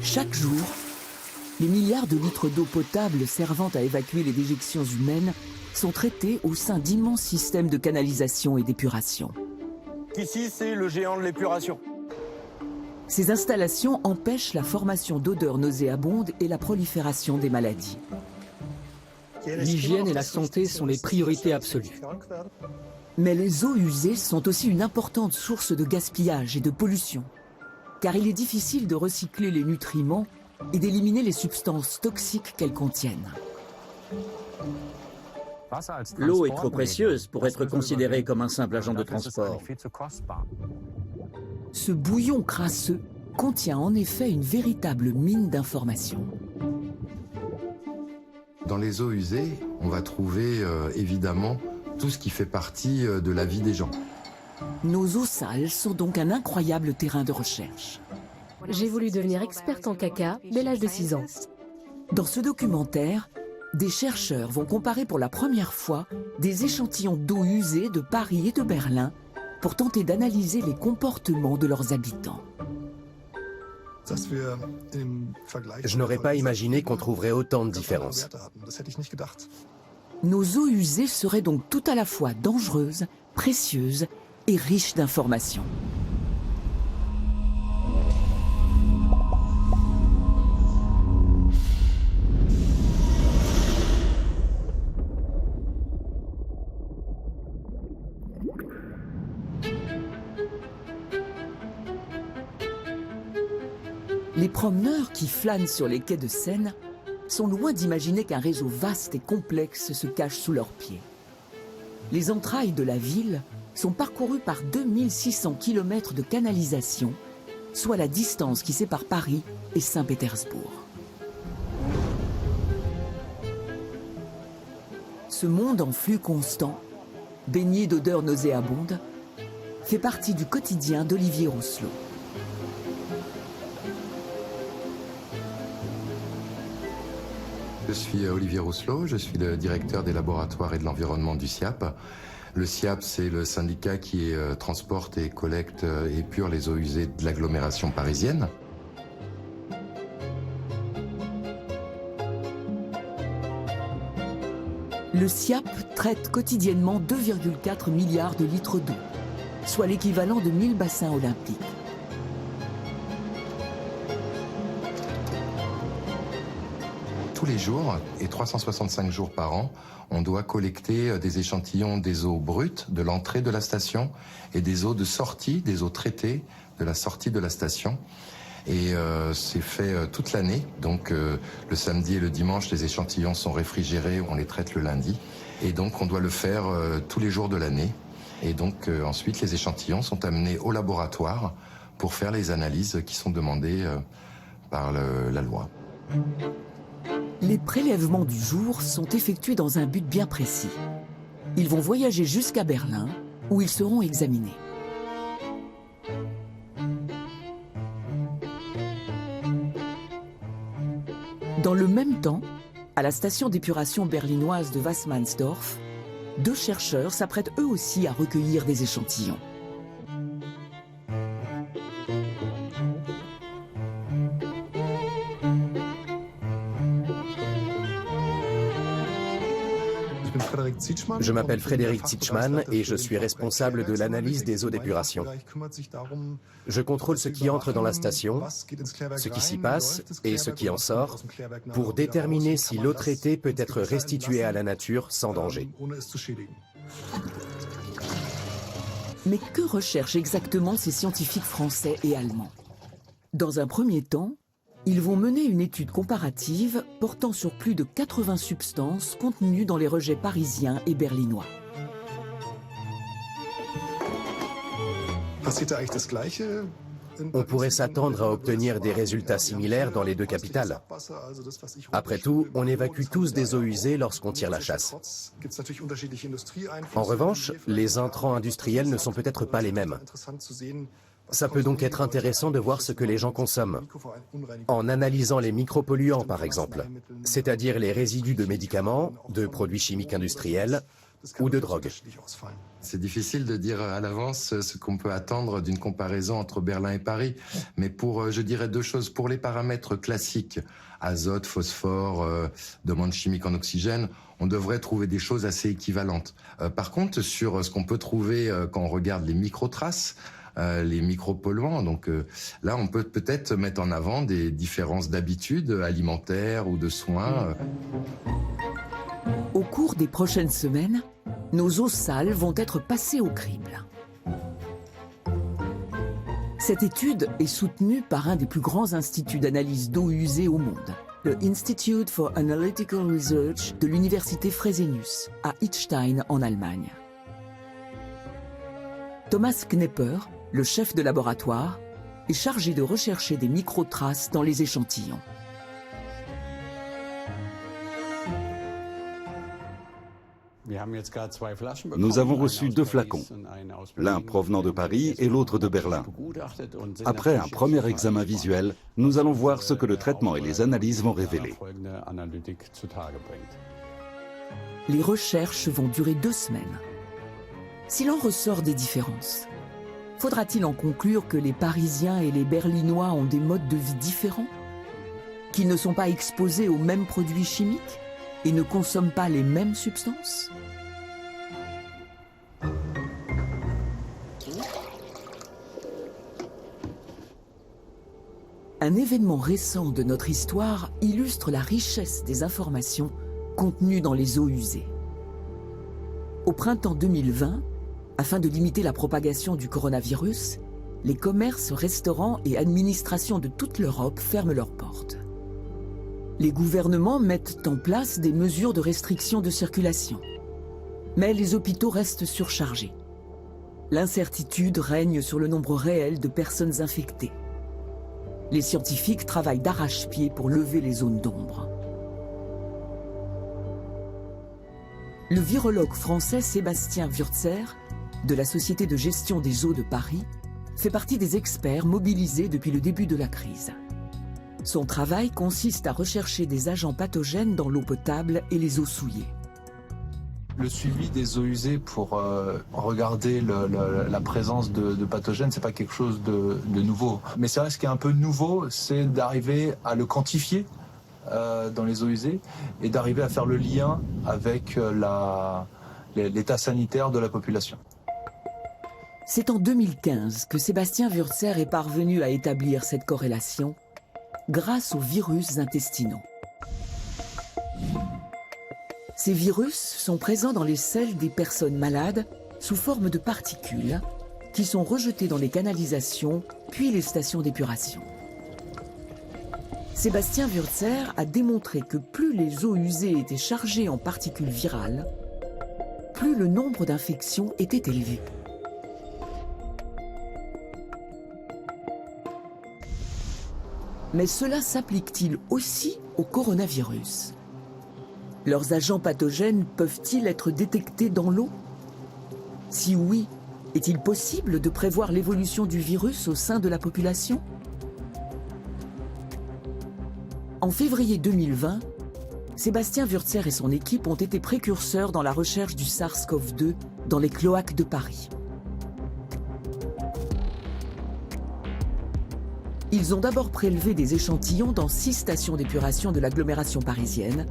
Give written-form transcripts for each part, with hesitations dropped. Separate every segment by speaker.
Speaker 1: Chaque jour, les milliards de litres d'eau potable servant à évacuer les déjections humaines sont traités au sein d'immenses systèmes de canalisation et d'épuration.
Speaker 2: Ici, c'est le géant de l'épuration.
Speaker 1: Ces installations empêchent la formation d'odeurs nauséabondes et la prolifération des maladies.
Speaker 3: L'hygiène et la santé sont les priorités absolues.
Speaker 1: Mais les eaux usées sont aussi une importante source de gaspillage et de pollution, car il est difficile de recycler les nutriments et d'éliminer les substances toxiques qu'elles contiennent.
Speaker 4: L'eau est trop précieuse pour être considérée comme un simple agent de transport.
Speaker 1: Ce bouillon crasseux contient en effet une véritable mine d'informations.
Speaker 5: Dans les eaux usées, on va trouver évidemment tout ce qui fait partie de la vie des gens.
Speaker 1: Nos eaux sales sont donc un incroyable terrain de recherche.
Speaker 6: J'ai voulu devenir experte en caca dès l'âge de 6 ans.
Speaker 1: Dans ce documentaire, des chercheurs vont comparer pour la première fois des échantillons d'eau usée de Paris et de Berlin pour tenter d'analyser les comportements de leurs habitants.
Speaker 7: Je n'aurais pas imaginé qu'on trouverait autant de différences.
Speaker 1: Nos eaux usées seraient donc tout à la fois dangereuses, précieuses et riches d'informations. Les promeneurs qui flânent sur les quais de Seine sont loin d'imaginer qu'un réseau vaste et complexe se cache sous leurs pieds. Les entrailles de la ville sont parcourues par 2600 km de canalisation, soit la distance qui sépare Paris et Saint-Pétersbourg. Ce monde en flux constant, baigné d'odeurs nauséabondes, fait partie du quotidien d'Olivier Rousselot.
Speaker 5: Je suis Olivier Rousselot, je suis le directeur des laboratoires et de l'environnement du SIAP. Le SIAP, c'est le syndicat qui transporte et collecte et épure les eaux usées de l'agglomération parisienne.
Speaker 1: Le SIAP traite quotidiennement 2,4 milliards de litres d'eau, soit l'équivalent de 1000 bassins olympiques.
Speaker 5: Tous les jours, et 365 jours par an, on doit collecter des échantillons des eaux brutes de l'entrée de la station et des eaux de sortie, des eaux traitées de la sortie de la station. Et c'est fait toute l'année, donc le samedi et le dimanche, les échantillons sont réfrigérés, on les traite le lundi. Et donc on doit le faire tous les jours de l'année. Et donc ensuite, les échantillons sont amenés au laboratoire pour faire les analyses qui sont demandées par la loi.
Speaker 1: Les prélèvements du jour sont effectués dans un but bien précis. Ils vont voyager jusqu'à Berlin, où ils seront examinés. Dans le même temps, à la station d'épuration berlinoise de Wassmannsdorf, 2 chercheurs s'apprêtent eux aussi à recueillir des échantillons.
Speaker 7: Je m'appelle Frédéric Zitschmann et je suis responsable de l'analyse des eaux d'épuration. Je contrôle ce qui entre dans la station, ce qui s'y passe et ce qui en sort, pour déterminer si l'eau traitée peut être restituée à la nature sans danger.
Speaker 1: Mais que recherchent exactement ces scientifiques français et allemands? Dans un premier temps, ils vont mener une étude comparative portant sur plus de 80 substances contenues dans les rejets parisiens et berlinois.
Speaker 7: On pourrait s'attendre à obtenir des résultats similaires dans les 2 capitales. Après tout, on évacue tous des eaux usées lorsqu'on tire la chasse. En revanche, les intrants industriels ne sont peut-être pas les mêmes. Ça peut donc être intéressant de voir ce que les gens consomment, en analysant les micropolluants par exemple, c'est-à-dire les résidus de médicaments, de produits chimiques industriels, ou de drogue.
Speaker 5: C'est difficile de dire à l'avance ce qu'on peut attendre d'une comparaison entre Berlin et Paris. Mais je dirais deux choses. Pour les paramètres classiques, azote, phosphore, demande chimique en oxygène, on devrait trouver des choses assez équivalentes. Par contre, sur ce qu'on peut trouver quand on regarde les microtraces, les micropolluants, donc là, on peut peut-être mettre en avant des différences d'habitudes alimentaires ou de soins.
Speaker 1: Au cours des prochaines semaines, nos eaux sales vont être passées au crible. Cette étude est soutenue par un des plus grands instituts d'analyse d'eau usée au monde, le Institute for Analytical Research de l'université Fresenius à Idstein en Allemagne. Thomas Knepper, le chef de laboratoire, est chargé de rechercher des microtraces dans les échantillons.
Speaker 8: Nous avons reçu 2 flacons, l'un provenant de Paris et l'autre de Berlin. Après un premier examen visuel, nous allons voir ce que le traitement et les analyses vont révéler.
Speaker 1: Les recherches vont durer 2 semaines. S'il en ressort des différences, faudra-t-il en conclure que les Parisiens et les Berlinois ont des modes de vie différents? Qu'ils ne sont pas exposés aux mêmes produits chimiques et ne consomment pas les mêmes substances? Un événement récent de notre histoire illustre la richesse des informations contenues dans les eaux usées. Au printemps 2020, afin de limiter la propagation du coronavirus, les commerces, restaurants et administrations de toute l'Europe ferment leurs portes. Les gouvernements mettent en place des mesures de restriction de circulation. Mais les hôpitaux restent surchargés. L'incertitude règne sur le nombre réel de personnes infectées. Les scientifiques travaillent d'arrache-pied pour lever les zones d'ombre. Le virologue français Sébastien Wurtzer, de la Société de gestion des eaux de Paris, fait partie des experts mobilisés depuis le début de la crise. Son travail consiste à rechercher des agents pathogènes dans l'eau potable et les eaux souillées.
Speaker 9: Le suivi des eaux usées pour regarder la présence de pathogènes, c'est pas quelque chose de nouveau. Mais c'est vrai, ce qui est un peu nouveau, c'est d'arriver à le quantifier dans les eaux usées et d'arriver à faire le lien avec l'état sanitaire de la population.
Speaker 1: C'est en 2015 que Sébastien Wurtzer est parvenu à établir cette corrélation grâce aux virus intestinaux. Ces virus sont présents dans les selles des personnes malades sous forme de particules qui sont rejetées dans les canalisations puis les stations d'épuration. Sébastien Wurtzer a démontré que plus les eaux usées étaient chargées en particules virales, plus le nombre d'infections était élevé. Mais cela s'applique-t-il aussi au coronavirus? Leurs agents pathogènes peuvent-ils être détectés dans l'eau? Si oui, est-il possible de prévoir l'évolution du virus au sein de la population? En février 2020, Sébastien Wurtzer et son équipe ont été précurseurs dans la recherche du SARS-CoV-2 dans les cloaques de Paris. Ils ont d'abord prélevé des échantillons dans 6 stations d'épuration de l'agglomération parisienne,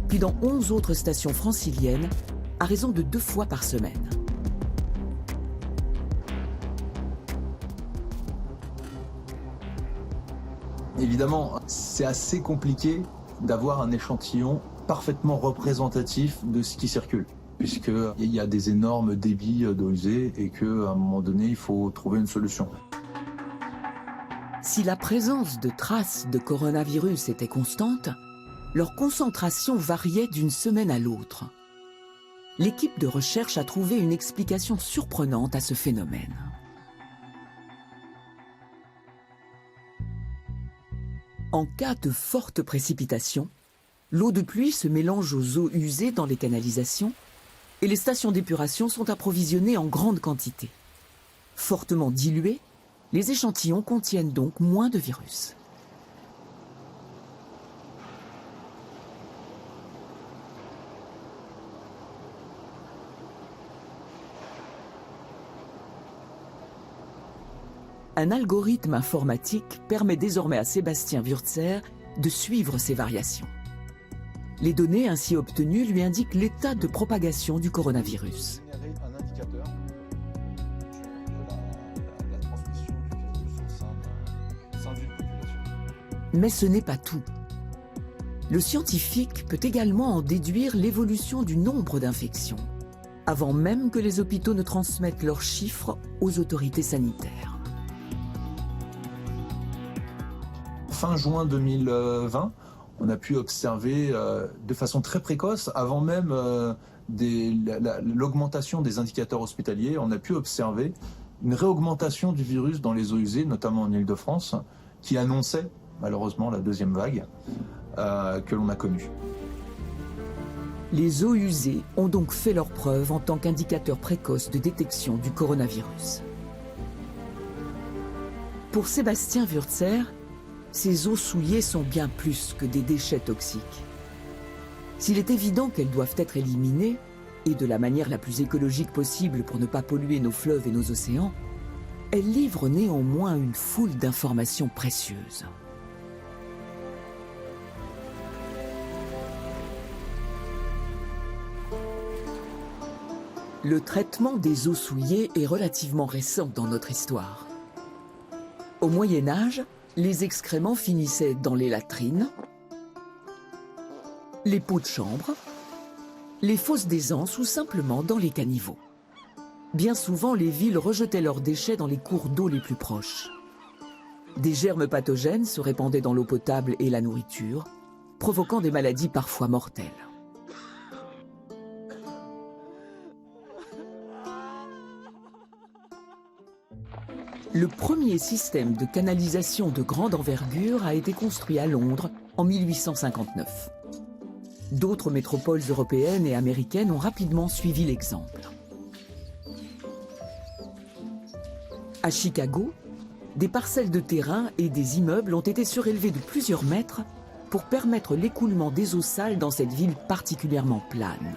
Speaker 1: puis dans 11 autres stations franciliennes, à raison de 2 fois par semaine.
Speaker 9: Évidemment, c'est assez compliqué d'avoir un échantillon parfaitement représentatif de ce qui circule, puisqu'il y a des énormes débits d'eau usée et qu'à un moment donné, il faut trouver une solution.
Speaker 1: Si la présence de traces de coronavirus était constante, leur concentration variait d'une semaine à l'autre. L'équipe de recherche a trouvé une explication surprenante à ce phénomène. En cas de forte précipitation, l'eau de pluie se mélange aux eaux usées dans les canalisations et les stations d'épuration sont approvisionnées en grande quantité. Fortement diluées, les échantillons contiennent donc moins de virus. Un algorithme informatique permet désormais à Sébastien Wurtzer de suivre ces variations. Les données ainsi obtenues lui indiquent l'état de propagation du coronavirus. Mais ce n'est pas tout. Le scientifique peut également en déduire l'évolution du nombre d'infections, avant même que les hôpitaux ne transmettent leurs chiffres aux autorités sanitaires.
Speaker 9: Fin juin 2020, on a pu observer de façon très précoce, avant même l'augmentation des indicateurs hospitaliers, on a pu observer une réaugmentation du virus dans les eaux usées, notamment en Île-de-France, qui annonçait malheureusement la deuxième vague que l'on a connue.
Speaker 1: Les eaux usées ont donc fait leur preuve en tant qu'indicateur précoce de détection du coronavirus. Pour Sébastien Wurtzer, ces eaux souillées sont bien plus que des déchets toxiques. S'il est évident qu'elles doivent être éliminées, et de la manière la plus écologique possible pour ne pas polluer nos fleuves et nos océans, elles livrent néanmoins une foule d'informations précieuses. Le traitement des eaux souillées est relativement récent dans notre histoire. Au Moyen Âge, les excréments finissaient dans les latrines, les pots de chambre, les fosses d'aisance ou simplement dans les caniveaux. Bien souvent, les villes rejetaient leurs déchets dans les cours d'eau les plus proches. Des germes pathogènes se répandaient dans l'eau potable et la nourriture, provoquant des maladies parfois mortelles. Le premier système de canalisation de grande envergure a été construit à Londres en 1859. D'autres métropoles européennes et américaines ont rapidement suivi l'exemple. À Chicago, des parcelles de terrain et des immeubles ont été surélevés de plusieurs mètres pour permettre l'écoulement des eaux sales dans cette ville particulièrement plane.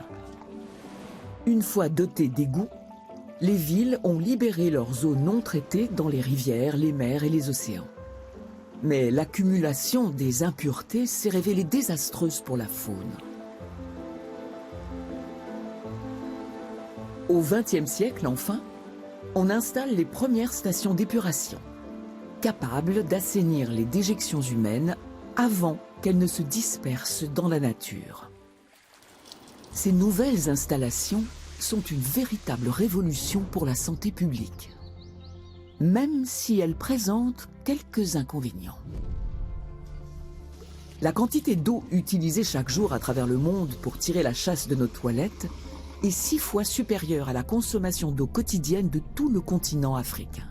Speaker 1: Une fois dotées d'égouts, les villes ont libéré leurs eaux non traitées dans les rivières, les mers et les océans. Mais l'accumulation des impuretés s'est révélée désastreuse pour la faune. Au XXe siècle, enfin, on installe les premières stations d'épuration, capables d'assainir les déjections humaines avant qu'elles ne se dispersent dans la nature. Ces nouvelles installations sont une véritable révolution pour la santé publique, même si elles présentent quelques inconvénients. La quantité d'eau utilisée chaque jour à travers le monde pour tirer la chasse de nos toilettes est 6 fois supérieure à la consommation d'eau quotidienne de tout le continent africain.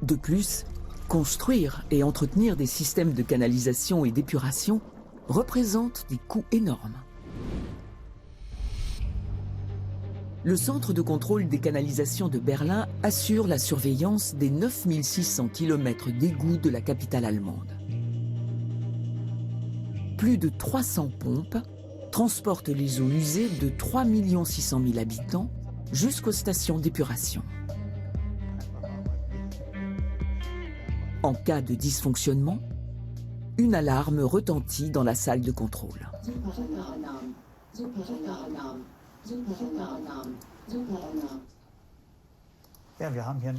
Speaker 1: De plus, construire et entretenir des systèmes de canalisation et d'épuration représente des coûts énormes. Le centre de contrôle des canalisations de Berlin assure la surveillance des 9600 km d'égouts de la capitale allemande. Plus de 300 pompes transportent les eaux usées de 3 600 000 habitants jusqu'aux stations d'épuration. En cas de dysfonctionnement, une alarme retentit dans la salle de contrôle.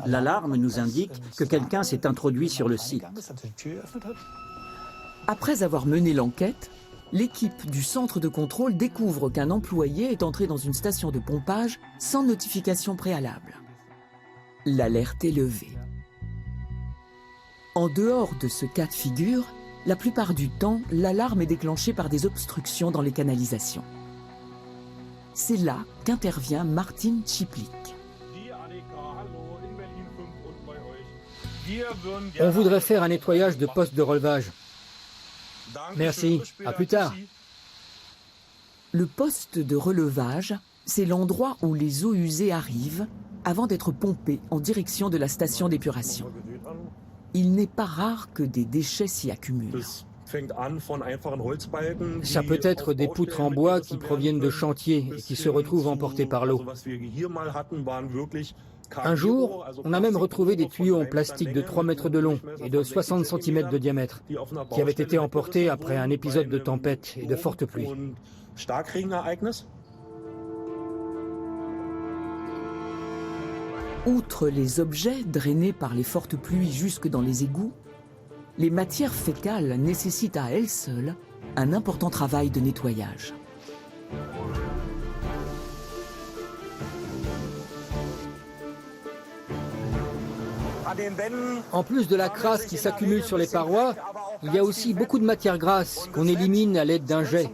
Speaker 4: L'alarme nous indique que quelqu'un s'est introduit sur le site.
Speaker 1: Après avoir mené l'enquête, l'équipe du centre de contrôle découvre qu'un employé est entré dans une station de pompage sans notification préalable. L'alerte est levée. En dehors de ce cas de figure, la plupart du temps, l'alarme est déclenchée par des obstructions dans les canalisations. C'est là qu'intervient Martin Chiplik.
Speaker 3: On voudrait faire un nettoyage de postes de relevage. Merci, à plus tard.
Speaker 1: Le poste de relevage, c'est l'endroit où les eaux usées arrivent avant d'être pompées en direction de la station d'épuration. Il n'est pas rare que des déchets s'y accumulent.
Speaker 3: Ça peut être des poutres en bois qui proviennent de chantiers et qui se retrouvent emportées par l'eau. Un jour, on a même retrouvé des tuyaux en plastique de 3 mètres de long et de 60 cm de diamètre, qui avaient été emportés après un épisode de tempête et de fortes pluies.
Speaker 1: Outre les objets drainés par les fortes pluies jusque dans les égouts, les matières fécales nécessitent à elles seules un important travail de nettoyage.
Speaker 3: En plus de la crasse qui s'accumule sur les parois, il y a aussi beaucoup de matière grasse qu'on élimine à l'aide d'un jet.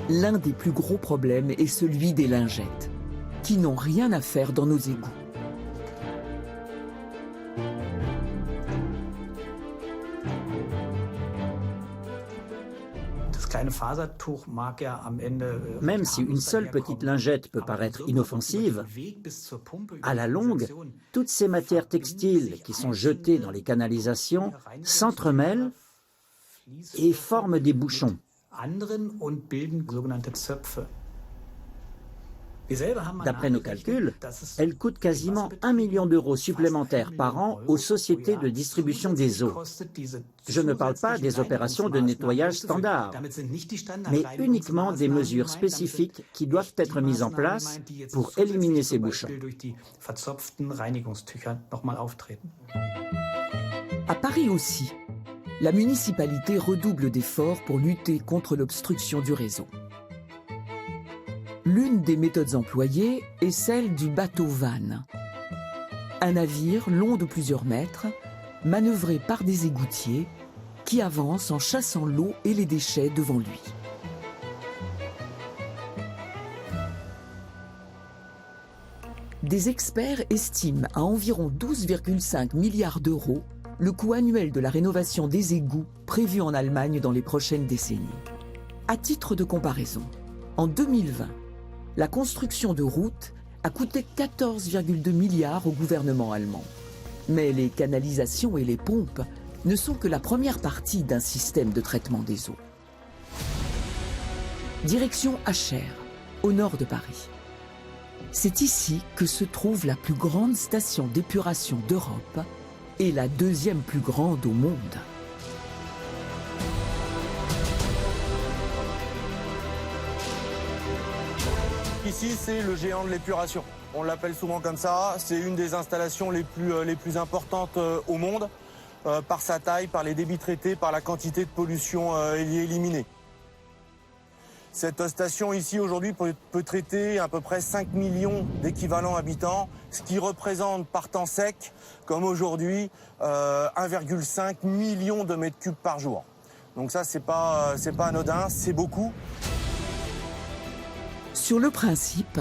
Speaker 1: L'un des plus gros problèmes est celui des lingettes, qui n'ont rien à faire dans nos égouts.
Speaker 4: Même si une seule petite lingette peut paraître inoffensive, à la longue, toutes ces matières textiles qui sont jetées dans les canalisations s'entremêlent et forment des bouchons. D'après nos calculs, elle coûte quasiment 1 million d'euros supplémentaires par an aux sociétés de distribution des eaux. Je ne parle pas des opérations de nettoyage standard, mais uniquement des mesures spécifiques qui doivent être mises en place pour éliminer ces bouchons.
Speaker 1: À Paris aussi, la municipalité redouble d'efforts pour lutter contre l'obstruction du réseau. L'une des méthodes employées est celle du bateau-vanne. Un navire long de plusieurs mètres, manœuvré par des égoutiers, qui avancent en chassant l'eau et les déchets devant lui. Des experts estiment à environ 12,5 milliards d'euros le coût annuel de la rénovation des égouts prévu en Allemagne dans les prochaines décennies. À titre de comparaison, en 2020, la construction de routes a coûté 14,2 milliards au gouvernement allemand. Mais les canalisations et les pompes ne sont que la première partie d'un système de traitement des eaux. Direction Achères, au nord de Paris. C'est ici que se trouve la plus grande station d'épuration d'Europe et la deuxième plus grande au monde.
Speaker 2: Ici, c'est le géant de l'épuration. On l'appelle souvent comme ça. C'est une des installations les plus importantes au monde, par sa taille, par les débits traités, par la quantité de pollution éliminée. Cette station ici, aujourd'hui, peut traiter à peu près 5 millions d'équivalents habitants, ce qui représente par temps sec, comme aujourd'hui, 1,5 million de mètres cubes par jour. Donc ça, c'est pas anodin, c'est beaucoup.
Speaker 1: Sur le principe,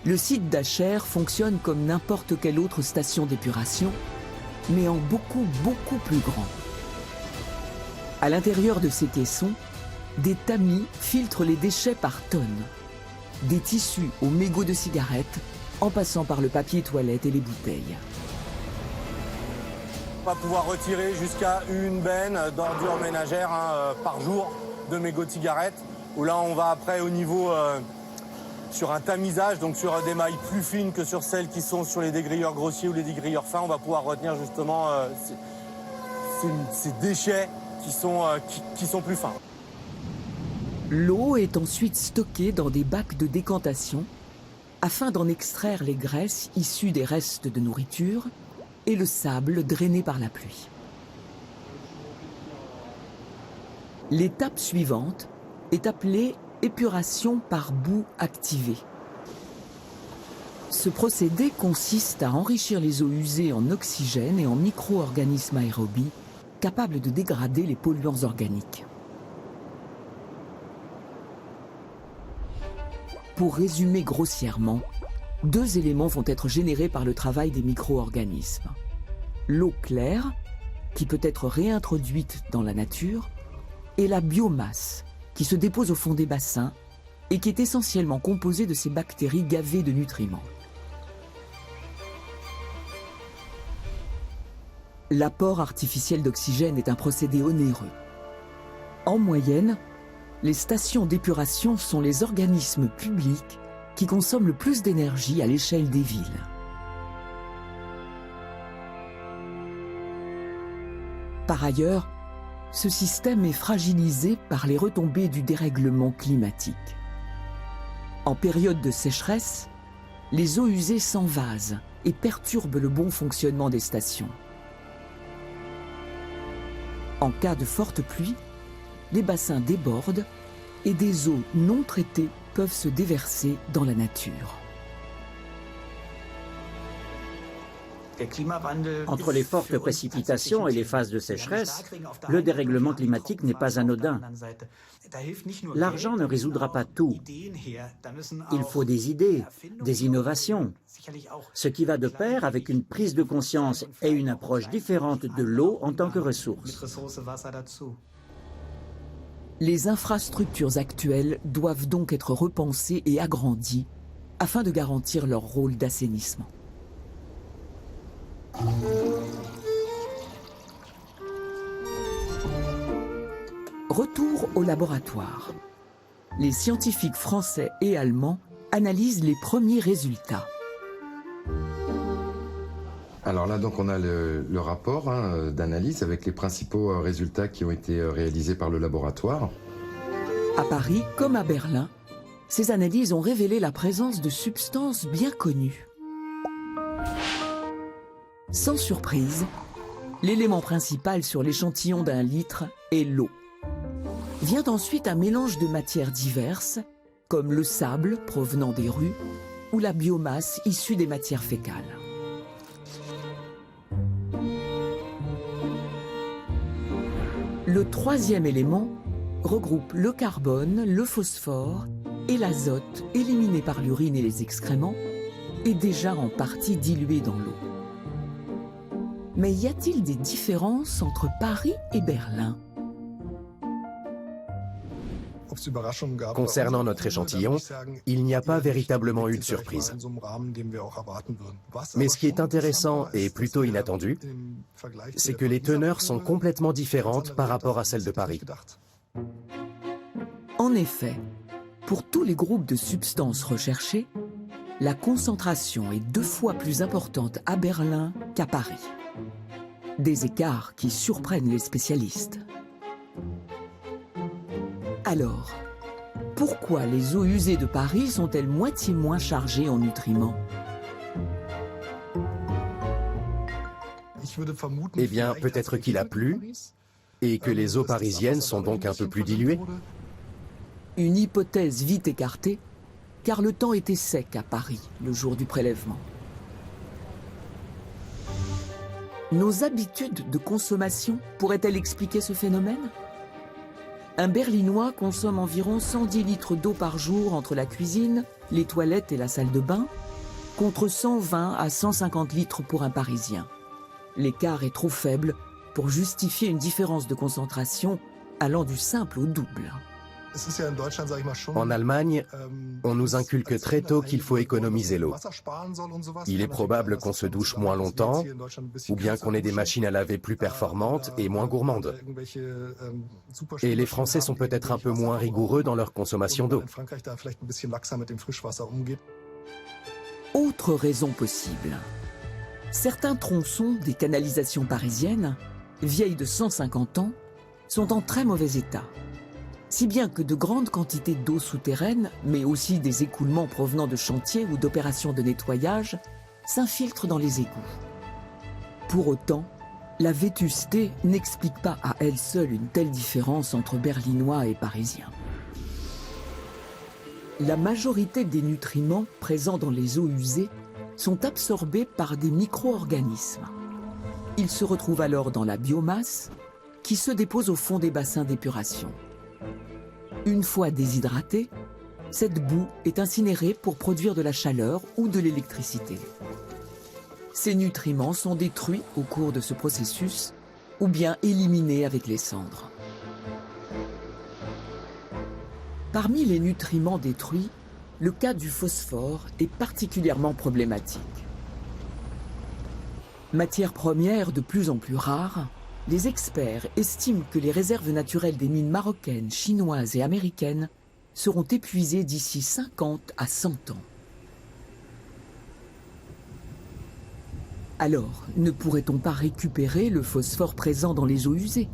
Speaker 1: le site d'Achères fonctionne comme n'importe quelle autre station d'épuration, mais en beaucoup plus grand. À l'intérieur de ces caissons, des tamis filtrent les déchets par tonnes. Des tissus aux mégots de cigarettes, en passant par le papier toilette et les bouteilles.
Speaker 2: On va pouvoir retirer jusqu'à une benne d'ordures ménagères par jour de mégots de cigarettes, où là on va après au niveau sur un tamisage, donc sur des mailles plus fines que sur celles qui sont sur les dégrilleurs grossiers ou les dégrilleurs fins, on va pouvoir retenir justement ces déchets qui sont plus fins.
Speaker 1: L'eau est ensuite stockée dans des bacs de décantation afin d'en extraire les graisses issues des restes de nourriture et le sable drainé par la pluie. L'étape suivante est appelée épuration par boue activée. Ce procédé consiste à enrichir les eaux usées en oxygène et en micro-organismes aérobies capables de dégrader les polluants organiques. Pour résumer grossièrement, deux éléments vont être générés par le travail des micro-organismes. L'eau claire, qui peut être réintroduite dans la nature, et la biomasse, qui se dépose au fond des bassins et qui est essentiellement composée de ces bactéries gavées de nutriments. L'apport artificiel d'oxygène est un procédé onéreux. En moyenne, les stations d'épuration sont les organismes publics qui consomment le plus d'énergie à l'échelle des villes. Par ailleurs, ce système est fragilisé par les retombées du dérèglement climatique. En période de sécheresse, les eaux usées s'envasent et perturbent le bon fonctionnement des stations. En cas de forte pluie, les bassins débordent et des eaux non traitées peuvent se déverser dans la nature.
Speaker 4: Entre les fortes précipitations et les phases de sécheresse, le dérèglement climatique n'est pas anodin. L'argent ne résoudra pas tout. Il faut des idées, des innovations, ce qui va de pair avec une prise de conscience et une approche différente de l'eau en tant que ressource.
Speaker 1: Les infrastructures actuelles doivent donc être repensées et agrandies afin de garantir leur rôle d'assainissement. Retour au laboratoire. Les scientifiques français et allemands analysent les premiers résultats.
Speaker 5: Alors là, donc, on a le rapport d'analyse avec les principaux résultats qui ont été réalisés par le laboratoire.
Speaker 1: À Paris, comme à Berlin, ces analyses ont révélé la présence de substances bien connues. Sans surprise, l'élément principal sur l'échantillon d'1 litre est l'eau. Vient ensuite un mélange de matières diverses, comme le sable provenant des rues ou la biomasse issue des matières fécales. Le troisième élément regroupe le carbone, le phosphore et l'azote éliminé par l'urine et les excréments et déjà en partie dilué dans l'eau. Mais y a-t-il des différences entre Paris et Berlin?
Speaker 7: Concernant notre échantillon, il n'y a pas véritablement eu de surprise. Mais ce qui est intéressant et plutôt inattendu, c'est que les teneurs sont complètement différentes par rapport à celles de Paris.
Speaker 1: En effet, pour tous les groupes de substances recherchées, la concentration est 2 fois plus importante à Berlin qu'à Paris. Des écarts qui surprennent les spécialistes. Alors, pourquoi les eaux usées de Paris sont-elles moitié moins chargées en nutriments?
Speaker 7: Eh bien, peut-être qu'il a plu et que les eaux parisiennes sont donc un peu plus diluées.
Speaker 1: Une hypothèse vite écartée, car le temps était sec à Paris le jour du prélèvement. Nos habitudes de consommation pourraient-elles expliquer ce phénomène? Un Berlinois consomme environ 110 litres d'eau par jour entre la cuisine, les toilettes et la salle de bain, contre 120 à 150 litres pour un Parisien. L'écart est trop faible pour justifier une différence de concentration allant du simple au double.
Speaker 7: En Allemagne, on nous inculque très tôt qu'il faut économiser l'eau. Il est probable qu'on se douche moins longtemps, ou bien qu'on ait des machines à laver plus performantes et moins gourmandes. Et les Français sont peut-être un peu moins rigoureux dans leur consommation d'eau.
Speaker 1: Autre raison possible. Certains tronçons des canalisations parisiennes, vieilles de 150 ans, sont en très mauvais état. Si bien que de grandes quantités d'eau souterraine, mais aussi des écoulements provenant de chantiers ou d'opérations de nettoyage, s'infiltrent dans les égouts. Pour autant, la vétusté n'explique pas à elle seule une telle différence entre Berlinois et Parisiens. La majorité des nutriments présents dans les eaux usées sont absorbés par des micro-organismes. Ils se retrouvent alors dans la biomasse qui se dépose au fond des bassins d'épuration. Une fois déshydratée, cette boue est incinérée pour produire de la chaleur ou de l'électricité. Ces nutriments sont détruits au cours de ce processus ou bien éliminés avec les cendres. Parmi les nutriments détruits, le cas du phosphore est particulièrement problématique. Matière première de plus en plus rare, les experts estiment que les réserves naturelles des mines marocaines, chinoises et américaines seront épuisées d'ici 50 à 100 ans. Alors, ne pourrait-on pas récupérer le phosphore présent dans les eaux usées?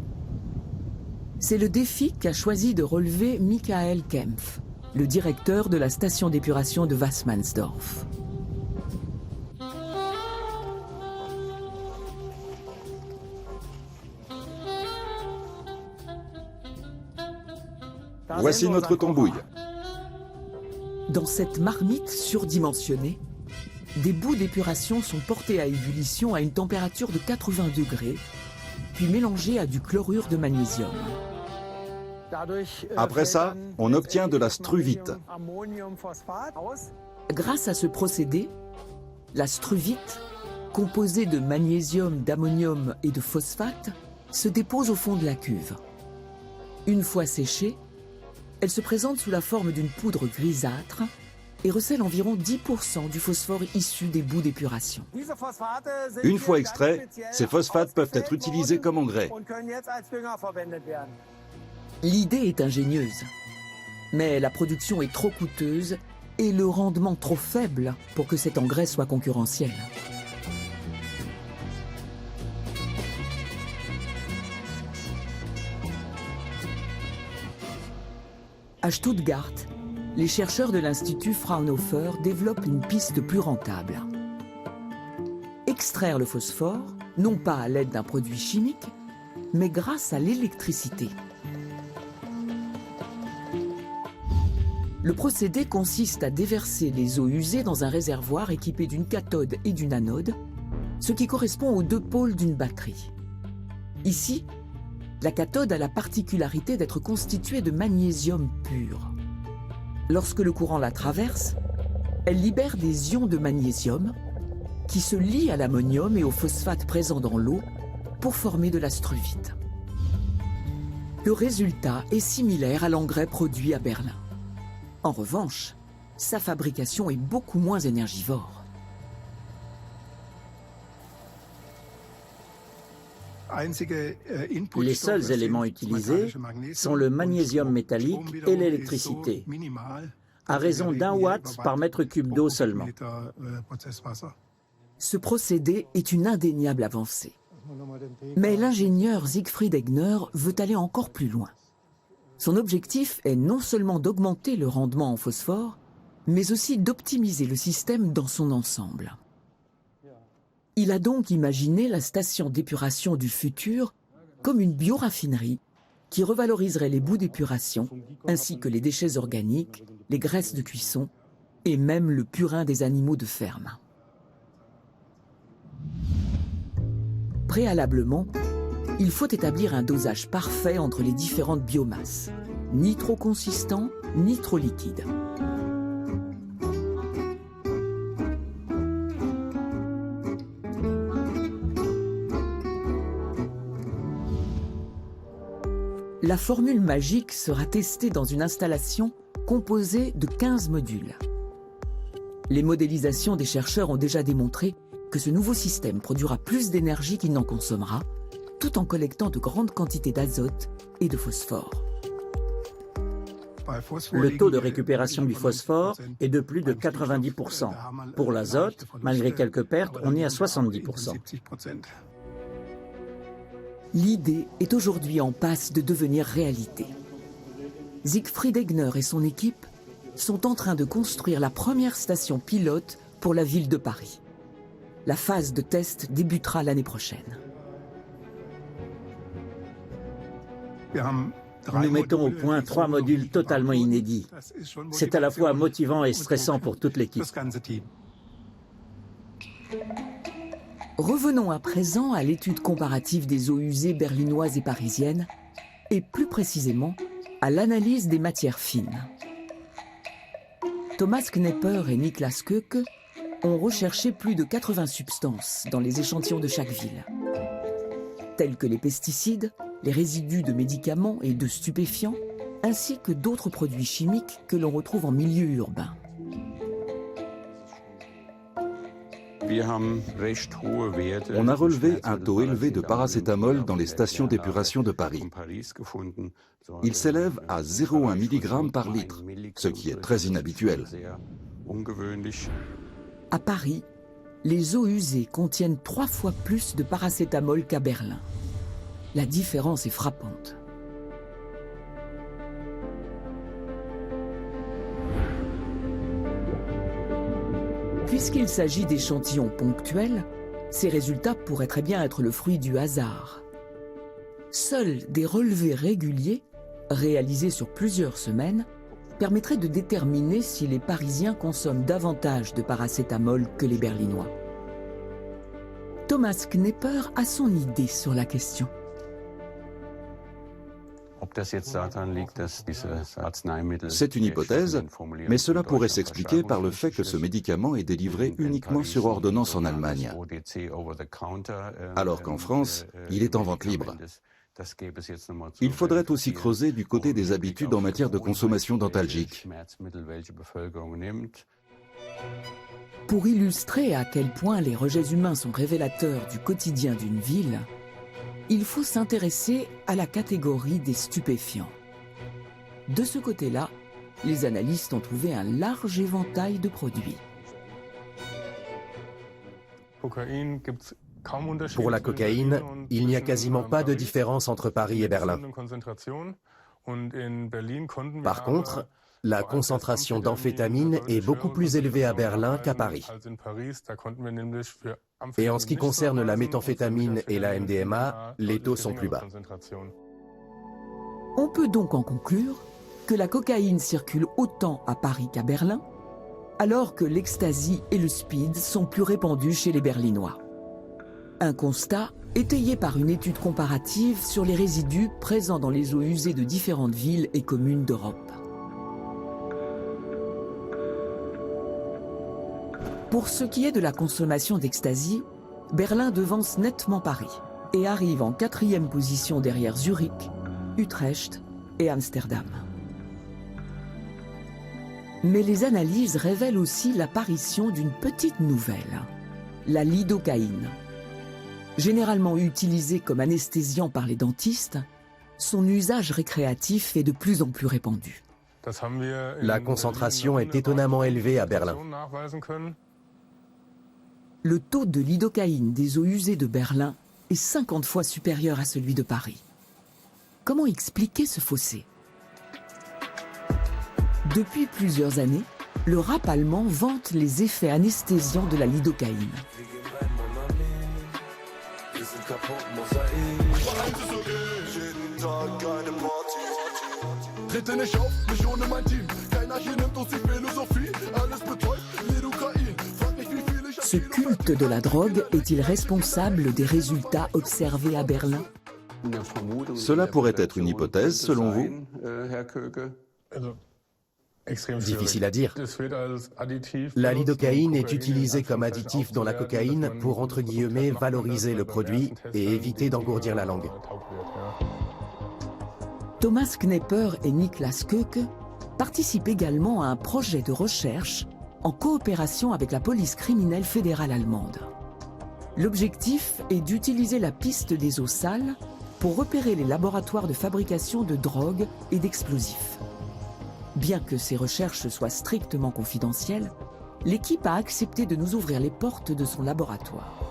Speaker 1: C'est le défi qu'a choisi de relever Michael Kempf, le directeur de la station d'épuration de Wassmannsdorf.
Speaker 8: Voici notre tambouille.
Speaker 1: Dans cette marmite surdimensionnée, des bouts d'épuration sont portés à ébullition à une température de 80 degrés, puis mélangés à du chlorure de magnésium.
Speaker 8: Après ça, on obtient de la struvite.
Speaker 1: Grâce à ce procédé, la struvite, composée de magnésium, d'ammonium et de phosphate, se dépose au fond de la cuve. Une fois séchée, elle se présente sous la forme d'une poudre grisâtre et recèle environ 10% du phosphore issu des bouts d'épuration.
Speaker 8: Une fois extraits, ces phosphates peuvent être utilisés comme engrais.
Speaker 1: L'idée est ingénieuse, mais la production est trop coûteuse et le rendement trop faible pour que cet engrais soit concurrentiel. À Stuttgart, les chercheurs de l'Institut Fraunhofer développent une piste plus rentable. Extraire le phosphore, non pas à l'aide d'un produit chimique, mais grâce à l'électricité. Le procédé consiste à déverser les eaux usées dans un réservoir équipé d'une cathode et d'une anode, ce qui correspond aux deux pôles d'une batterie. Ici, la cathode a la particularité d'être constituée de magnésium pur. Lorsque le courant la traverse, elle libère des ions de magnésium qui se lient à l'ammonium et au phosphate présent dans l'eau pour former de la struvite. Le résultat est similaire à l'engrais produit à Berlin. En revanche, sa fabrication est beaucoup moins énergivore.
Speaker 4: Les seuls éléments utilisés sont le magnésium métallique et l'électricité, à raison d'1 watt par mètre cube d'eau seulement.
Speaker 1: Ce procédé est une indéniable avancée. Mais l'ingénieur Siegfried Egner veut aller encore plus loin. Son objectif est non seulement d'augmenter le rendement en phosphore, mais aussi d'optimiser le système dans son ensemble. Il a donc imaginé la station d'épuration du futur comme une bioraffinerie qui revaloriserait les bouts d'épuration, ainsi que les déchets organiques, les graisses de cuisson et même le purin des animaux de ferme. Préalablement, il faut établir un dosage parfait entre les différentes biomasses, ni trop consistant, ni trop liquide. La formule magique sera testée dans une installation composée de 15 modules. Les modélisations des chercheurs ont déjà démontré que ce nouveau système produira plus d'énergie qu'il n'en consommera, tout en collectant de grandes quantités d'azote et de phosphore.
Speaker 4: Le taux de récupération du phosphore est de plus de 90%. Pour l'azote, malgré quelques pertes, on est à 70%.
Speaker 1: L'idée est aujourd'hui en passe de devenir réalité. Siegfried Egner et son équipe sont en train de construire la première station pilote pour la ville de Paris. La phase de test débutera l'année prochaine.
Speaker 4: Nous mettons au point 3 modules totalement inédits. C'est à la fois motivant et stressant pour toute l'équipe.
Speaker 1: Revenons à présent à l'étude comparative des eaux usées berlinoises et parisiennes, et plus précisément à l'analyse des matières fines. Thomas Knepper et Niklas Köke ont recherché plus de 80 substances dans les échantillons de chaque ville, telles que les pesticides, les résidus de médicaments et de stupéfiants, ainsi que d'autres produits chimiques que l'on retrouve en milieu urbain.
Speaker 8: On a relevé un taux élevé de paracétamol dans les stations d'épuration de Paris. Il s'élève à 0,1 mg par litre, ce qui est très inhabituel.
Speaker 1: À Paris, les eaux usées contiennent 3 fois plus de paracétamol qu'à Berlin. La différence est frappante. Puisqu'il s'agit d'échantillons ponctuels, ces résultats pourraient très bien être le fruit du hasard. Seuls des relevés réguliers, réalisés sur plusieurs semaines, permettraient de déterminer si les Parisiens consomment davantage de paracétamol que les Berlinois. Thomas Knepper a son idée sur la question.
Speaker 8: C'est une hypothèse, mais cela pourrait s'expliquer par le fait que ce médicament est délivré uniquement sur ordonnance en Allemagne, alors qu'en France, il est en vente libre. Il faudrait aussi creuser du côté des habitudes en matière de consommation dentalgique.
Speaker 1: Pour illustrer à quel point les rejets humains sont révélateurs du quotidien d'une ville, il faut s'intéresser à la catégorie des stupéfiants. De ce côté-là, les analystes ont trouvé un large éventail de produits.
Speaker 7: Pour la cocaïne, il n'y a quasiment pas de différence entre Paris et Berlin. Par contre, la concentration d'amphétamine est beaucoup plus élevée à Berlin qu'à Paris. Et en ce qui concerne la méthamphétamine et la MDMA, les taux sont plus bas.
Speaker 1: On peut donc en conclure que la cocaïne circule autant à Paris qu'à Berlin, alors que l'ecstasy et le speed sont plus répandus chez les Berlinois. Un constat étayé par une étude comparative sur les résidus présents dans les eaux usées de différentes villes et communes d'Europe. Pour ce qui est de la consommation d'ecstasy, Berlin devance nettement Paris et arrive en 4e position derrière Zurich, Utrecht et Amsterdam. Mais les analyses révèlent aussi l'apparition d'une petite nouvelle, la lidocaïne. Généralement utilisée comme anesthésiant par les dentistes, son usage récréatif est de plus en plus répandu.
Speaker 7: La concentration est étonnamment élevée à Berlin.
Speaker 1: Le taux de lidocaïne des eaux usées de Berlin est 50 fois supérieur à celui de Paris. Comment expliquer ce fossé? Depuis plusieurs années, le rap allemand vante les effets anesthésiants de la lidocaïne. Ce culte de la drogue est-il responsable des résultats observés à Berlin?
Speaker 8: Cela pourrait être une hypothèse, selon vous?
Speaker 7: Difficile à dire. La lidocaïne est utilisée comme additif dans la cocaïne pour, entre guillemets, valoriser le produit et éviter d'engourdir la langue.
Speaker 1: Thomas Knepper et Niklas Köke participent également à un projet de recherche en coopération avec la police criminelle fédérale allemande. L'objectif est d'utiliser la piste des eaux sales pour repérer les laboratoires de fabrication de drogue et d'explosifs. Bien que ces recherches soient strictement confidentielles, l'équipe a accepté de nous ouvrir les portes de son laboratoire.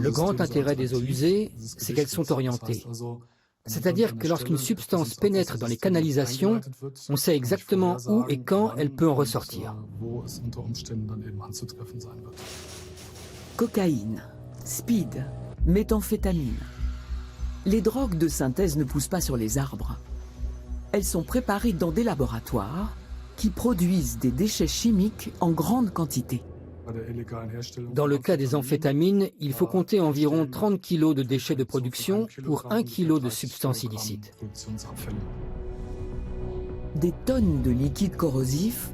Speaker 3: Le grand intérêt des eaux usées, c'est qu'elles sont orientées. C'est-à-dire que lorsqu'une substance pénètre dans les canalisations, on sait exactement où et quand elle peut en ressortir.
Speaker 1: Cocaïne, speed, méthamphétamine. Les drogues de synthèse ne poussent pas sur les arbres. Elles sont préparées dans des laboratoires qui produisent des déchets chimiques en grande quantité.
Speaker 3: Dans le cas des amphétamines, il faut compter environ 30 kg de déchets de production pour 1 kg de substances illicites.
Speaker 1: Des tonnes de liquides corrosifs,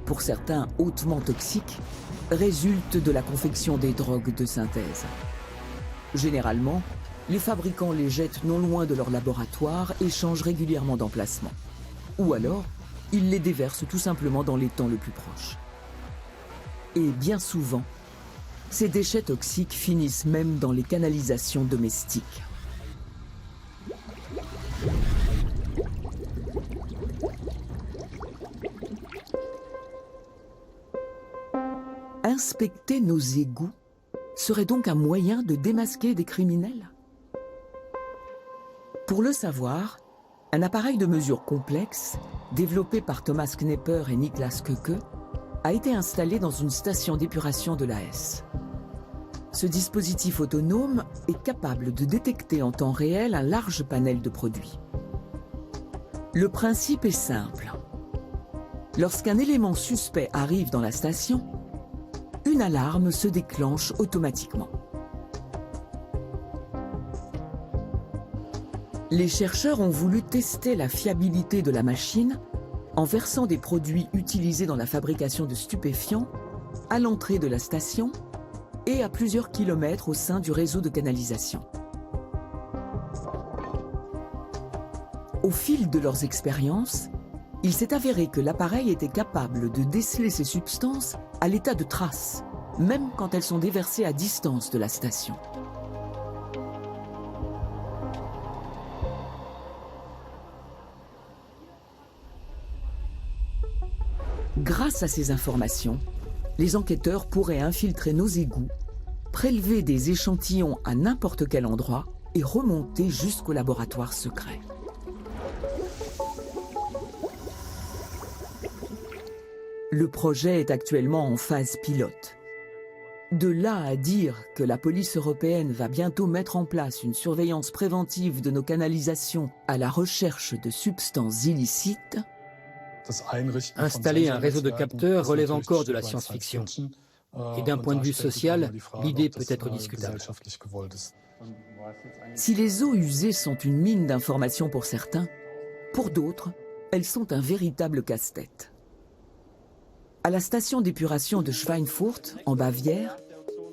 Speaker 1: pour certains hautement toxiques, résultent de la confection des drogues de synthèse. Généralement, les fabricants les jettent non loin de leur laboratoire et changent régulièrement d'emplacement. Ou alors, ils les déversent tout simplement dans l'étang le plus proche. Et bien souvent, ces déchets toxiques finissent même dans les canalisations domestiques. Inspecter nos égouts serait donc un moyen de démasquer des criminels? Pour le savoir, un appareil de mesure complexe, développé par Thomas Knepper et Niklas Köke, a été installé dans une station d'épuration de la Hesse. Ce dispositif autonome est capable de détecter en temps réel un large panel de produits. Le principe est simple. Lorsqu'un élément suspect arrive dans la station, une alarme se déclenche automatiquement. Les chercheurs ont voulu tester la fiabilité de la machine en versant des produits utilisés dans la fabrication de stupéfiants à l'entrée de la station et à plusieurs kilomètres au sein du réseau de canalisation. Au fil de leurs expériences, il s'est avéré que l'appareil était capable de déceler ces substances à l'état de traces, même quand elles sont déversées à distance de la station. Grâce à ces informations, les enquêteurs pourraient infiltrer nos égouts, prélever des échantillons à n'importe quel endroit et remonter jusqu'au laboratoire secret. Le projet est actuellement en phase pilote. De là à dire que la police européenne va bientôt mettre en place une surveillance préventive de nos canalisations à la recherche de substances illicites,
Speaker 3: Installer un réseau de capteurs relève encore de la science-fiction. Et d'un point de vue social, l'idée peut être discutable.
Speaker 1: si les eaux usées sont une mine d'informations pour certains, pour d'autres, elles sont un véritable casse-tête. À la station d'épuration de Schweinfurt, en Bavière,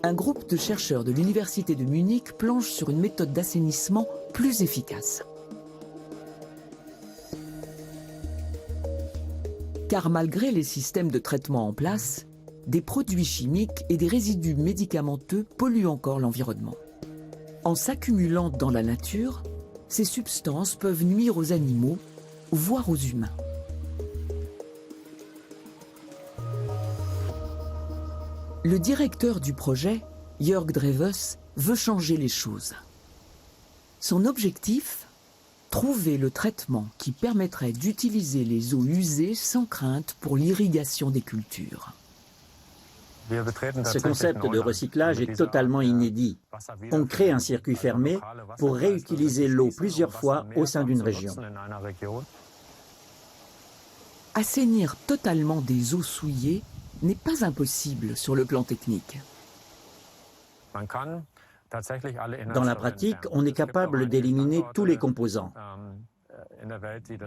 Speaker 1: un groupe de chercheurs de l'université de Munich planche sur une méthode d'assainissement plus efficace. Car malgré les systèmes de traitement en place, des produits chimiques et des résidus médicamenteux polluent encore l'environnement. En s'accumulant dans la nature, ces substances peuvent nuire aux animaux, voire aux humains. Le directeur du projet, Jörg Drewes, veut changer les choses. Son objectif ? Trouver le traitement qui permettrait d'utiliser les eaux usées sans crainte pour l'irrigation des cultures.
Speaker 4: Ce concept de recyclage est totalement inédit. On crée un circuit fermé pour réutiliser l'eau plusieurs fois au sein d'une région.
Speaker 1: Assainir totalement des eaux souillées n'est pas impossible sur le plan technique.
Speaker 4: Dans la pratique, on est capable d'éliminer tous les composants.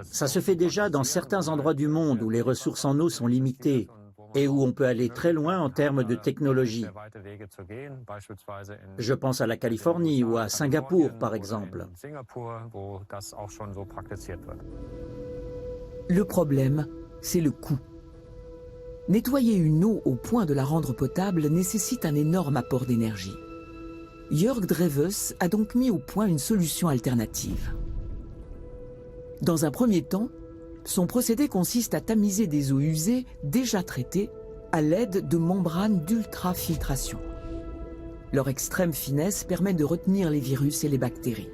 Speaker 4: Ça se fait déjà dans certains endroits du monde où les ressources en eau sont limitées et où on peut aller très loin en termes de technologie. Je pense à la Californie ou à Singapour, par exemple.
Speaker 1: Le problème, c'est le coût. Nettoyer une eau au point de la rendre potable nécessite un énorme apport d'énergie. Jörg Drewes a donc mis au point une solution alternative. Dans un premier temps, son procédé consiste à tamiser des eaux usées déjà traitées à l'aide de membranes d'ultrafiltration. Leur extrême finesse permet de retenir les virus et les bactéries.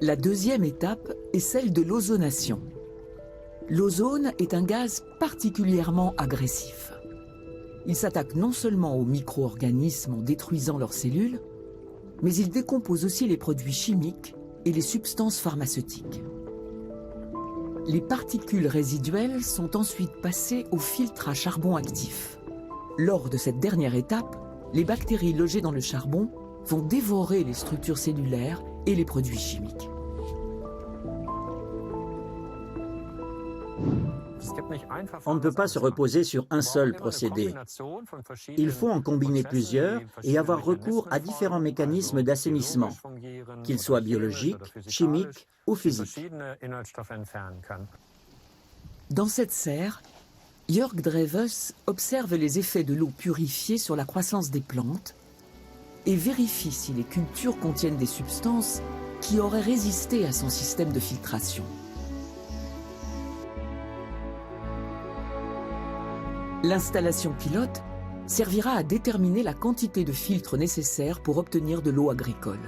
Speaker 1: La deuxième étape est celle de l'ozonation. L'ozone est un gaz particulièrement agressif. Il s'attaque non seulement aux micro-organismes en détruisant leurs cellules, mais il décompose aussi les produits chimiques et les substances pharmaceutiques. Les particules résiduelles sont ensuite passées au filtre à charbon actif. Lors de cette dernière étape, les bactéries logées dans le charbon vont dévorer les structures cellulaires et les produits chimiques.
Speaker 4: On ne peut pas se reposer sur un seul procédé. Il faut en combiner plusieurs et avoir recours à différents mécanismes d'assainissement, qu'ils soient biologiques, chimiques ou physiques.
Speaker 1: Dans cette serre, Jörg Drewes observe les effets de l'eau purifiée sur la croissance des plantes et vérifie si les cultures contiennent des substances qui auraient résisté à son système de filtration. L'installation pilote servira à déterminer la quantité de filtres nécessaires pour obtenir de l'eau agricole.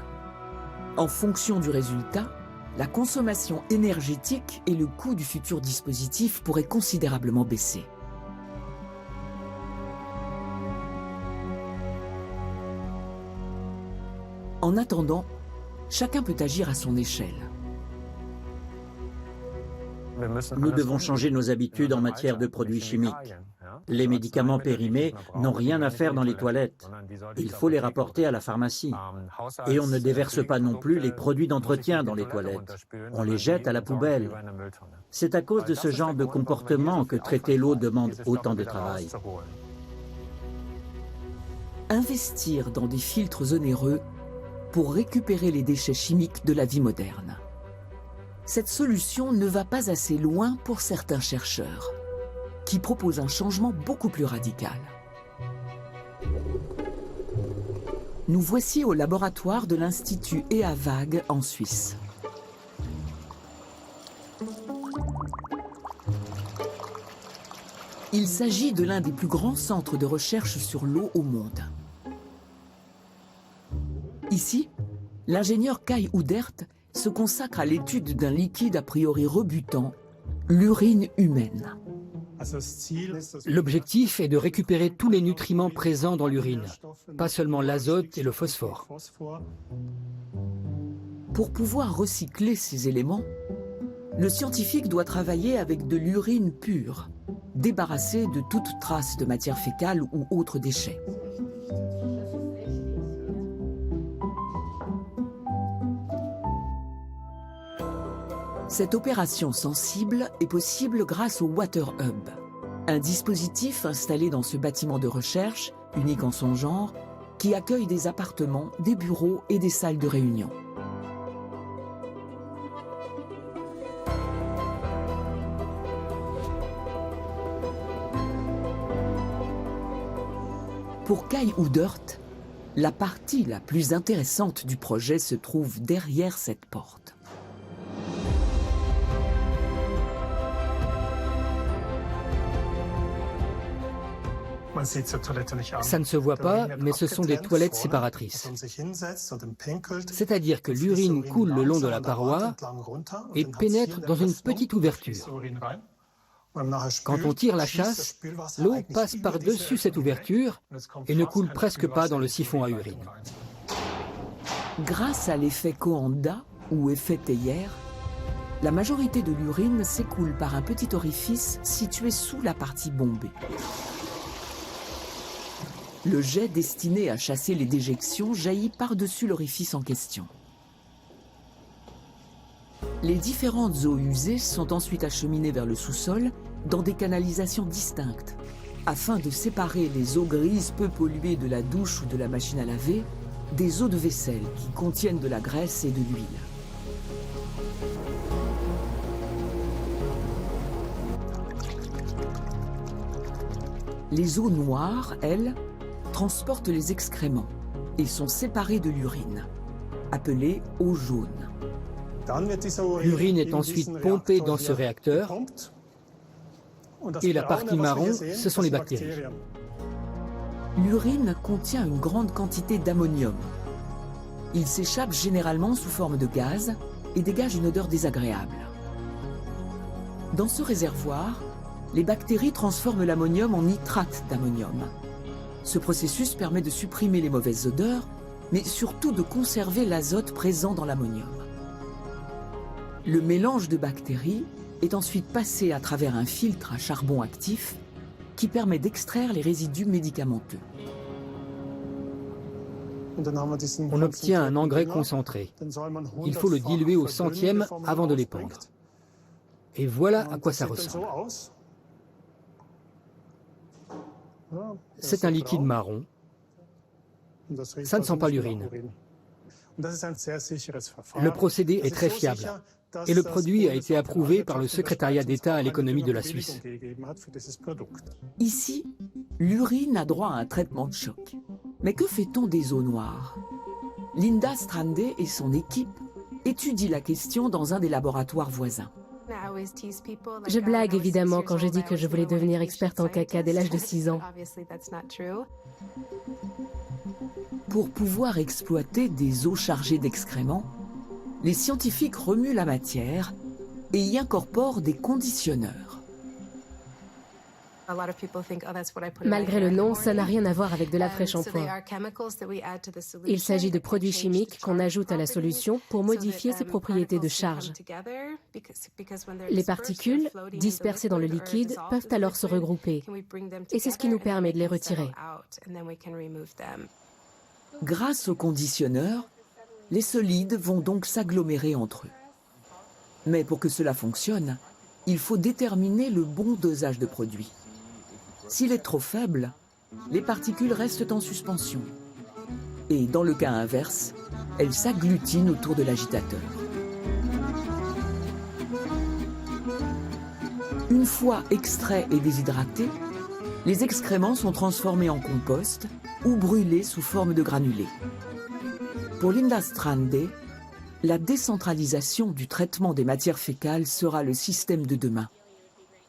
Speaker 1: En fonction du résultat, la consommation énergétique et le coût du futur dispositif pourraient considérablement baisser. En attendant, chacun peut agir à son échelle.
Speaker 4: Nous devons changer nos habitudes en matière de produits chimiques. Les médicaments périmés n'ont rien à faire dans les toilettes. Il faut les rapporter à la pharmacie. Et on ne déverse pas non plus les produits d'entretien dans les toilettes. On les jette à la poubelle. C'est à cause de ce genre de comportement que traiter l'eau demande autant de travail.
Speaker 1: Investir dans des filtres onéreux pour récupérer les déchets chimiques de la vie moderne. Cette solution ne va pas assez loin pour certains chercheurs, qui proposent un changement beaucoup plus radical. Nous voici au laboratoire de l'Institut EAWAG en Suisse. Il s'agit de l'un des plus grands centres de recherche sur l'eau au monde. Ici, l'ingénieur Kai Udert se consacre à l'étude d'un liquide a priori rebutant, l'urine humaine.
Speaker 3: L'objectif est de récupérer tous les nutriments présents dans l'urine, pas seulement l'azote et le phosphore.
Speaker 1: Pour pouvoir recycler ces éléments, le scientifique doit travailler avec de l'urine pure, débarrassée de toute trace de matière fécale ou autres déchets. Cette opération sensible est possible grâce au Water Hub, un dispositif installé dans ce bâtiment de recherche, unique en son genre, qui accueille des appartements, des bureaux et des salles de réunion. Pour Kai Udert, la partie la plus intéressante du projet se trouve derrière cette porte.
Speaker 3: Ça ne se voit pas, mais ce sont des toilettes séparatrices. C'est-à-dire que l'urine coule le long de la paroi et pénètre dans une petite ouverture. Quand on tire la chasse, l'eau passe par-dessus cette ouverture et ne coule presque pas dans le siphon à urine.
Speaker 1: Grâce à l'effet Coanda ou effet théière, la majorité de l'urine s'écoule par un petit orifice situé sous la partie bombée. Le jet destiné à chasser les déjections jaillit par-dessus l'orifice en question. Les différentes eaux usées sont ensuite acheminées vers le sous-sol dans des canalisations distinctes, afin de séparer les eaux grises peu polluées de la douche ou de la machine à laver des eaux de vaisselle qui contiennent de la graisse et de l'huile. Les eaux noires, elles, transportent les excréments et sont séparées de l'urine, appelée eau jaune.
Speaker 3: L'urine est ensuite pompée dans ce réacteur et la partie marron, ce sont les bactéries.
Speaker 1: L'urine contient une grande quantité d'ammonium. Il s'échappe généralement sous forme de gaz et dégage une odeur désagréable. Dans ce réservoir, les bactéries transforment l'ammonium en nitrate d'ammonium. Ce processus permet de supprimer les mauvaises odeurs, mais surtout de conserver l'azote présent dans l'ammonium. Le mélange de bactéries est ensuite passé à travers un filtre à charbon actif qui permet d'extraire les résidus médicamenteux.
Speaker 3: On obtient un engrais concentré. Il faut le diluer au centième avant de l'épandre. Et voilà à quoi ça ressemble. C'est un liquide marron. Ça ne sent pas l'urine. Le procédé est très fiable. et le produit a été approuvé par le secrétariat d'État à l'économie de la Suisse.
Speaker 1: Ici, l'urine a droit à un traitement de choc. Mais que fait-on des eaux noires? Linda Strande et son équipe étudient la question dans un des laboratoires voisins.
Speaker 6: Je blague évidemment quand je dis que je voulais devenir experte en caca dès l'âge de 6 ans.
Speaker 1: Pour pouvoir exploiter des eaux chargées d'excréments, les scientifiques remuent la matière et y incorporent des conditionneurs.
Speaker 6: Malgré le nom, ça n'a rien à voir avec de l'après-shampoing. Il s'agit de produits chimiques qu'on ajoute à la solution pour modifier ses propriétés de charge. Les particules, dispersées dans le liquide, peuvent alors se regrouper. Et c'est ce qui nous permet de les retirer.
Speaker 1: Grâce aux conditionneurs, les solides vont donc s'agglomérer entre eux. Mais pour que cela fonctionne, il faut déterminer le bon dosage de produit. S'il est trop faible, les particules restent en suspension. Et dans le cas inverse, elles s'agglutinent autour de l'agitateur. Une fois extraits et déshydratés, les excréments sont transformés en compost ou brûlés sous forme de granulés. Pour Linda Strande, la décentralisation du traitement des matières fécales sera le système de demain.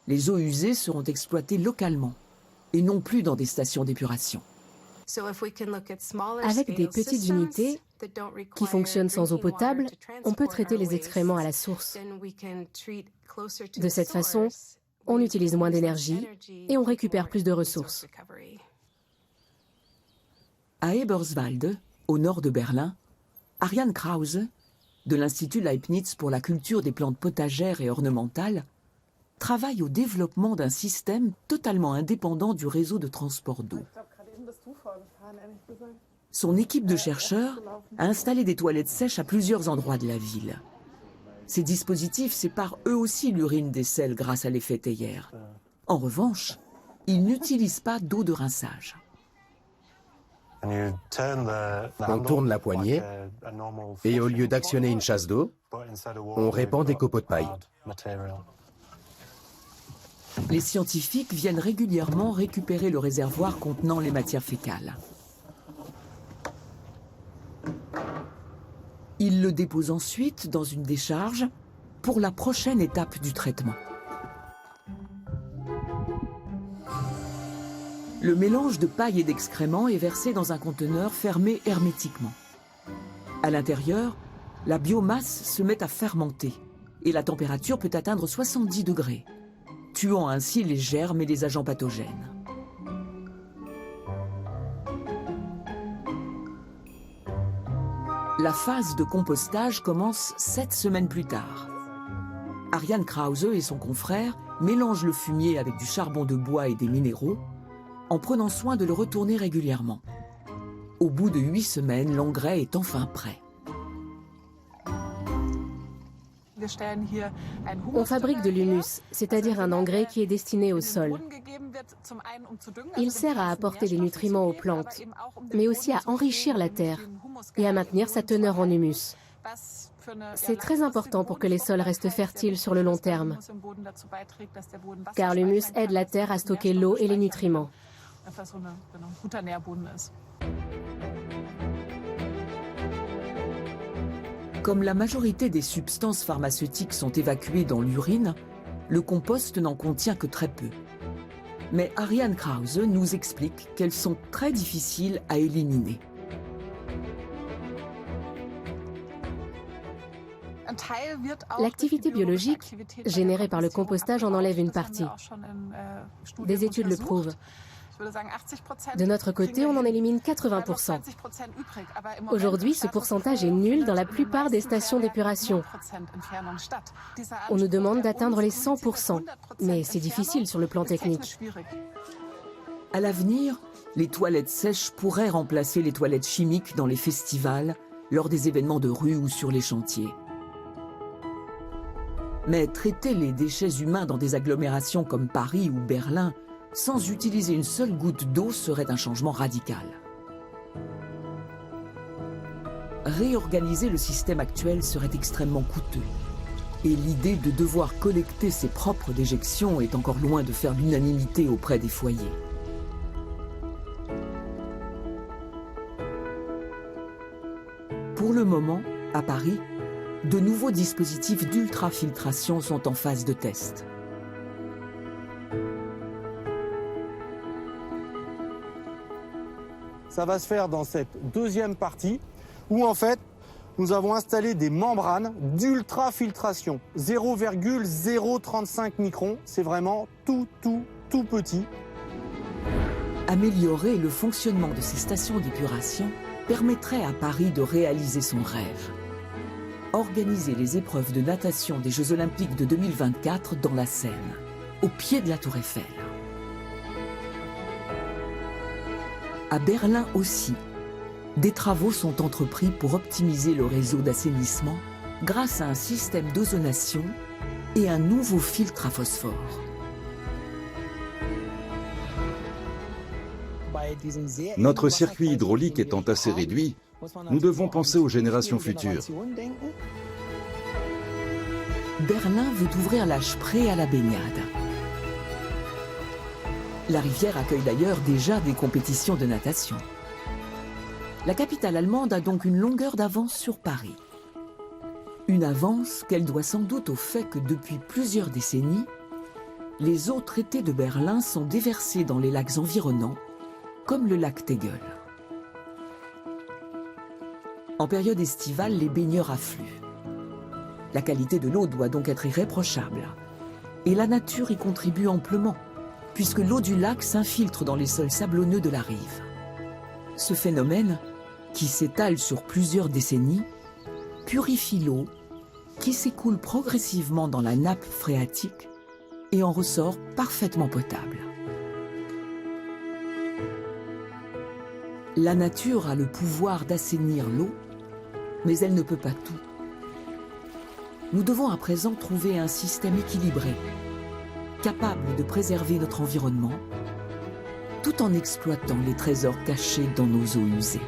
Speaker 1: Les eaux usées seront exploitées localement et non plus dans des stations d'épuration.
Speaker 6: Avec des petites unités qui fonctionnent sans eau potable, on peut traiter les excréments à la source. De cette façon, on utilise moins d'énergie et on récupère plus de ressources.
Speaker 1: À Eberswalde, au nord de Berlin, Ariane Krause, de l'Institut Leibniz pour la culture des plantes potagères et ornementales, travaille au développement d'un système totalement indépendant du réseau de transport d'eau. Son équipe de chercheurs a installé des toilettes sèches à plusieurs endroits de la ville. Ces dispositifs séparent eux aussi l'urine des selles grâce à l'effet Teyer. En revanche, ils n'utilisent pas d'eau de rinçage.
Speaker 7: On tourne la poignée et au lieu d'actionner une chasse d'eau, on répand des copeaux de paille.
Speaker 1: Les scientifiques viennent régulièrement récupérer le réservoir contenant les matières fécales. Ils le déposent ensuite dans une décharge pour la prochaine étape du traitement. Le mélange de paille et d'excréments est versé dans un conteneur fermé hermétiquement. À l'intérieur, la biomasse se met à fermenter et la température peut atteindre 70 degrés, tuant ainsi les germes et les agents pathogènes. La phase de compostage commence 7 semaines plus tard. Ariane Krause et son confrère mélangent le fumier avec du charbon de bois et des minéraux en prenant soin de le retourner régulièrement. Au bout de 8 semaines, l'engrais est enfin prêt.
Speaker 6: On fabrique de l'humus, c'est-à-dire un engrais qui est destiné au sol. Il sert à apporter des nutriments aux plantes, mais aussi à enrichir la terre et à maintenir sa teneur en humus. C'est très important pour que les sols restent fertiles sur le long terme, car l'humus aide la terre à stocker l'eau et les nutriments.
Speaker 1: Comme la majorité des substances pharmaceutiques sont évacuées dans l'urine, le compost n'en contient que très peu. Mais Ariane Krause nous explique qu'elles sont très difficiles à éliminer.
Speaker 6: L'activité biologique générée par le compostage en enlève une partie. Des études le prouvent. De notre côté, on en élimine 80%. Aujourd'hui, ce pourcentage est nul dans la plupart des stations d'épuration. On nous demande d'atteindre les 100%, mais c'est difficile sur le plan technique.
Speaker 1: À l'avenir, les toilettes sèches pourraient remplacer les toilettes chimiques dans les festivals, lors des événements de rue ou sur les chantiers. Mais traiter les déchets humains dans des agglomérations comme Paris ou Berlin sans utiliser une seule goutte d'eau serait un changement radical. Réorganiser le système actuel serait extrêmement coûteux. Et l'idée de devoir collecter ses propres déjections est encore loin de faire l'unanimité auprès des foyers. Pour le moment, à Paris, de nouveaux dispositifs d'ultrafiltration sont en phase de test.
Speaker 2: Ça va se faire dans cette deuxième partie où en fait nous avons installé des membranes d'ultrafiltration. 0,035 microns, c'est vraiment tout petit.
Speaker 1: Améliorer le fonctionnement de ces stations d'épuration permettrait à Paris de réaliser son rêve. Organiser les épreuves de natation des Jeux Olympiques de 2024 dans la Seine, au pied de la Tour Eiffel. À Berlin aussi, des travaux sont entrepris pour optimiser le réseau d'assainissement grâce à un système d'ozonation et un nouveau filtre à phosphore.
Speaker 8: Notre circuit hydraulique étant assez réduit, nous devons penser aux générations futures.
Speaker 1: Berlin veut ouvrir la Spree à la baignade. La rivière accueille d'ailleurs déjà des compétitions de natation. La capitale allemande a donc une longueur d'avance sur Paris. Une avance qu'elle doit sans doute au fait que depuis plusieurs décennies, les eaux traitées de Berlin sont déversées dans les lacs environnants, comme le lac Tegel. En période estivale, les baigneurs affluent. La qualité de l'eau doit donc être irréprochable. Et la nature y contribue amplement, puisque l'eau du lac s'infiltre dans les sols sablonneux de la rive. Ce phénomène, qui s'étale sur plusieurs décennies, purifie l'eau, qui s'écoule progressivement dans la nappe phréatique et en ressort parfaitement potable. La nature a le pouvoir d'assainir l'eau, mais elle ne peut pas tout. Nous devons à présent trouver un système équilibré, capable de préserver notre environnement, tout en exploitant les trésors cachés dans nos eaux usées.